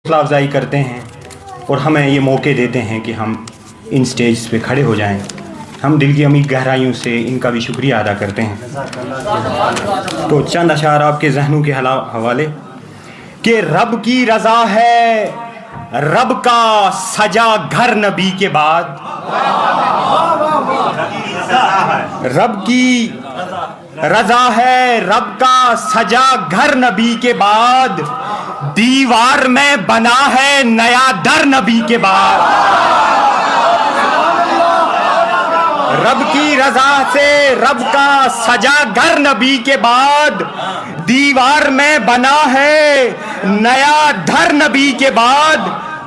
हौसला अफजाई करते हैं और हमें ये मौके देते हैं कि हम इन स्टेज पे खड़े हो जाएं। हम दिल की अमीर गहराइयों से इनका भी शुक्रिया अदा करते हैं। तो चंद अशार आपके जहनों के हवाले कि रब की रज़ा है, रब का सजा घर नबी के बाद, रब की रज़ा है, रब का सजा घर नबी के बाद, दीवार में बना है नया दर नबी के बाद। रब की रज़ा से रब का सजा घर नबी के बाद, दीवार में बना है नया धर नबी के बाद।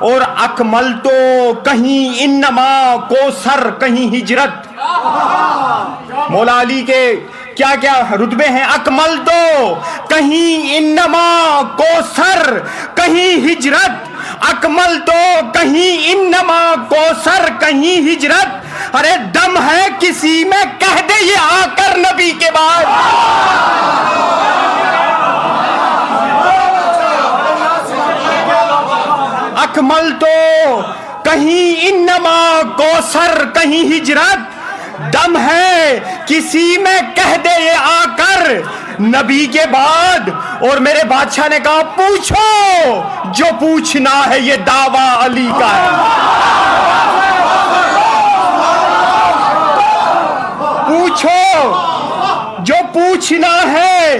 और अकमल तो कहीं इन्नमा कोसर कहीं हिजरत। मौला अली के क्या क्या रुतबे हैं। अकमल तो कहीं इन्नमा कोसर कहीं हिजरत, अकमल तो कहीं इन्नमा कोसर कहीं हिजरत। अरे दम है किसी में कह दे ये आकर नबी के बाद। अकमल तो कहीं इन्नमा कोसर कहीं हिजरत, दम है किसी में कह दे ये आकर नबी के बाद। और मेरे बादशाह ने कहा पूछो जो पूछना है, ये दावा अली का है। पूछो जो पूछना है,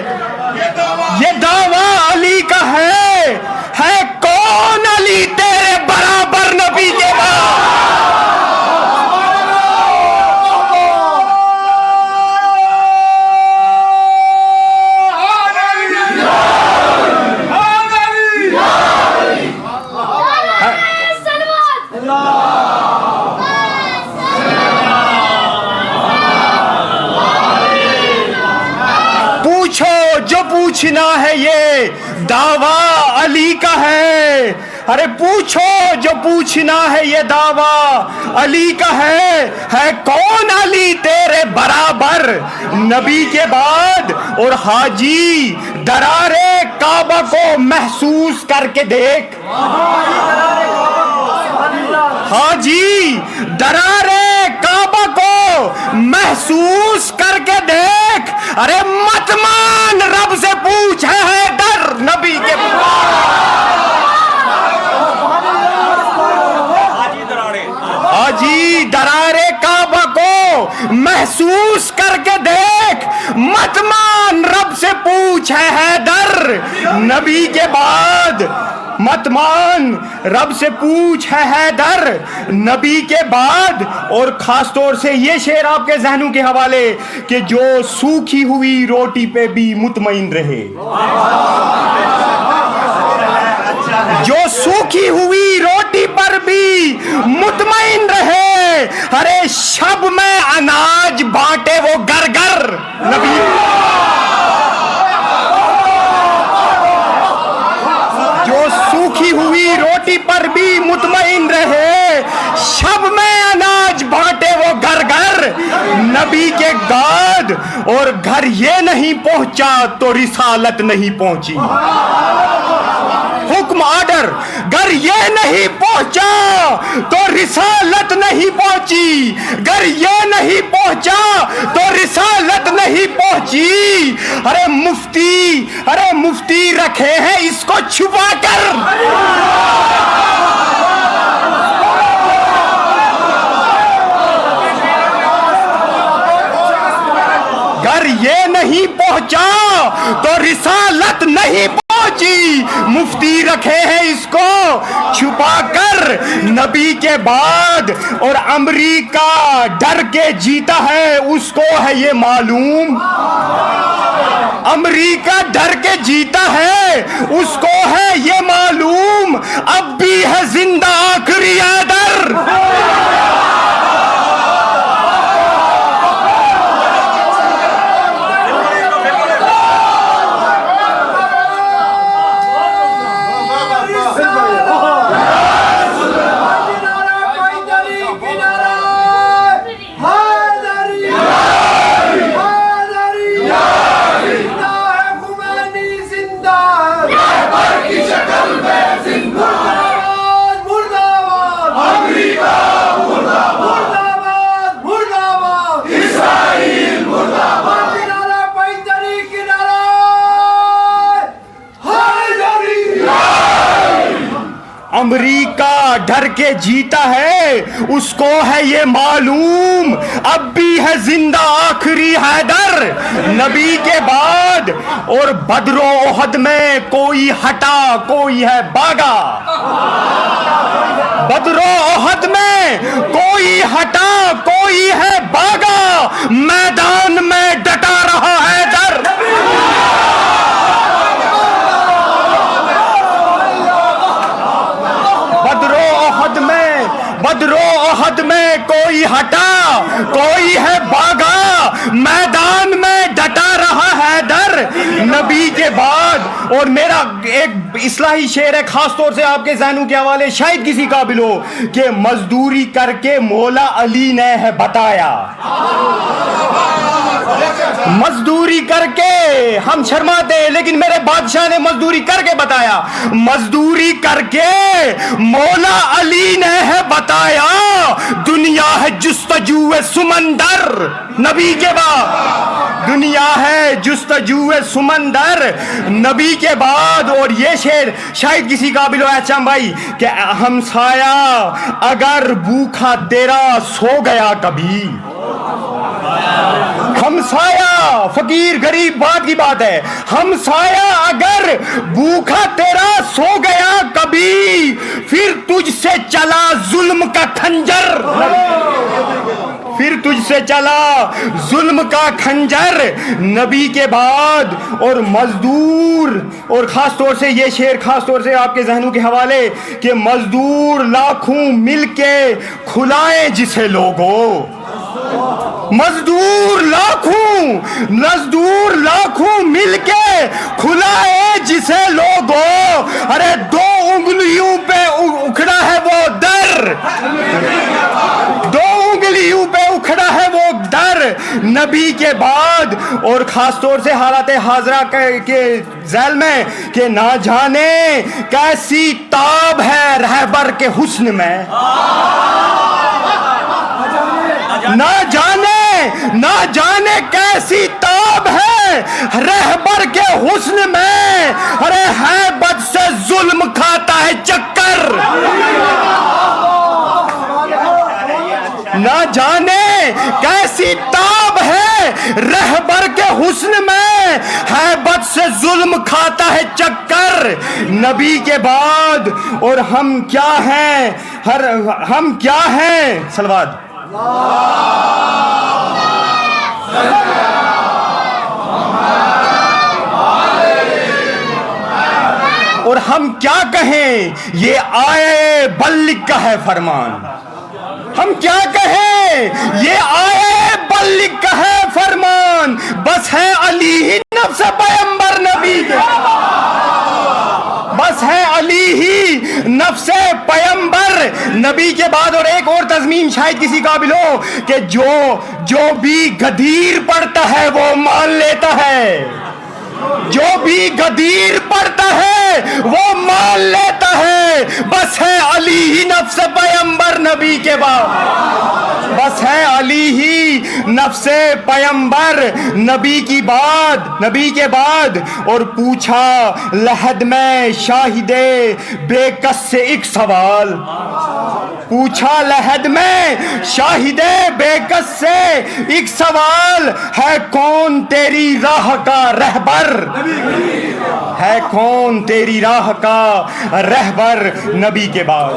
ये दावा अली का है कौन अली तेरे बराबर नबी के बाद। पूछो जो पूछना है, ये दावा अली का है। अरे पूछो जो पूछना है, ये दावा अली का है कौन अली तेरे बराबर नबी के बाद। और हाजी दरारे काबा को महसूस करके देख, हाजी दरारे काबा को महसूस करके देख। अरे मत मान रब से पूछ है डर नबी के हाजी दरारे काबा को महसूस करके देख। मत मान रब से पूछ है डर नबी के बाद। मत मान रब से पूछ है हैदर नबी के बाद। और खास तौर से ये शेर आपके जहनों के हवाले कि जो सूखी हुई रोटी पे भी मुतमईन रहे, जो सूखी हुई रोटी पर भी मुतमईन रहे। अरे शब में अनाज बांटे वो घर घर नबी। जो सूखी हुई रोटी पर भी मुतमईन रहे, शब में अनाज बांटे वो घर घर नबी के बाद। और घर ये नहीं पहुंचा तो रिसालत नहीं पहुंची। हुक्म आर्डर घर ये नहीं पहुंचा तो रिसालत नहीं पहुंची। घर ये नहीं पहुंचा तो रिसालत नहीं पहुंची। अरे मुफ्ती रखे हैं इसको छुपा कर। घर ये नहीं पहुंचा तो रिसालत नहीं पहुंची। मुफ्ती रखे हैं इसको छुपा कर नबी के बाद। और अमरीका डर के जीता है उसको है ये मालूम। अमरीका डर के जीता है उसको है ये मालूम। अब भी है जिंदा आखिरी हैदर। जिंदा अमेरिका डर के जीता है, उसको है ये मालूम अब भी है जिंदा आखिरी हैदर नबी के बाद। और बदरो ओहद में कोई हटा कोई है बागा, बदरो ओहद में कोई हटा कोई है बागा, मैदान में डटा रहा हैदर। बदरो ओहद में कोई हटा कोई है बागा, मैदान में डटा रहा हैदर नबी के बाद। और मेरा एक इस्लाही शेर है, खास तौर से आपके ज़हनों के हवाले, शायद किसी काबिल हो, कि मजदूरी करके मौला अली ने है बताया, मजदूरी करके हम शर्माते हैं लेकिन मेरे बादशाह ने मजदूरी करके बताया, मजदूरी करके मौला अली ने है बताया, दुनिया है जुस्तजूए सुमंदर नबी के बाद, दुनिया है जुस्तजूए सुमंदर नबी के बाद। और ये शेर शायद किसी काबिल हो एचएम भाई, कि हमसाया अगर भूखा तेरा सो गया कभी, हमसाया फकीर गरीब बात की बात है, हमसाया अगर भूखा तेरा सो गया कभी, फिर तुझसे चला जुल्म का खंजर, फिर तुझसे चला जुल्म का खंजर नबी के बाद। और मजदूर, और खास तौर से ये शेर खास तौर से आपके जहनों के हवाले, कि मजदूर लाखों मिलके खुलाए जिसे लोगों, मजदूर लाखों मिलके खुलाए जिसे लोगों, अरे दो उंगलियों पे उखड़ा है वो दर, दो उंगलियों पे उखड़ा है वो दर नबी के बाद। और खास तौर से हालात हाजरा के झैल में, कि ना जाने कैसी ताब है रहबर के हुस्न में, ना जाने कैसी ताब है रहबर के हुस्न में, अरे हैबत से जुल्म खाता है चक्कर, ना जाने कैसी ताब है रहबर के हुस्न में, हैबत से जुल्म खाता है चक्कर नबी के बाद। और हम क्या हैं, हम क्या हैं, सलवात, और हम क्या कहें, ये आए बल्लिक का है फरमान, हम क्या कहें, ये आए बल्लिक का है फरमान, बस है अली ही नफ्स पैगंबर नबी के, बस है अली ही नफ्से पैगंबर नबी के बाद। और एक और तज़मीम शायद किसी काबिल हो, कि जो भी गदीर पढ़ता है वो मान लेता है, जो भी गदीर पढ़ता है वो मान लेता है, बस है अली ही नफ्से पैगंबर नबी के बाद, बस है अली ही नफ्से पैगंबर नबी की बात, नबी के बाद। और पूछा लहद में शाहिदे बेकस से एक सवाल, पूछा लहद में शाहिदे बेकस से एक सवाल, है कौन तेरी राह का रहबर, है कौन तेरी राह का रहबर नबी के बाद।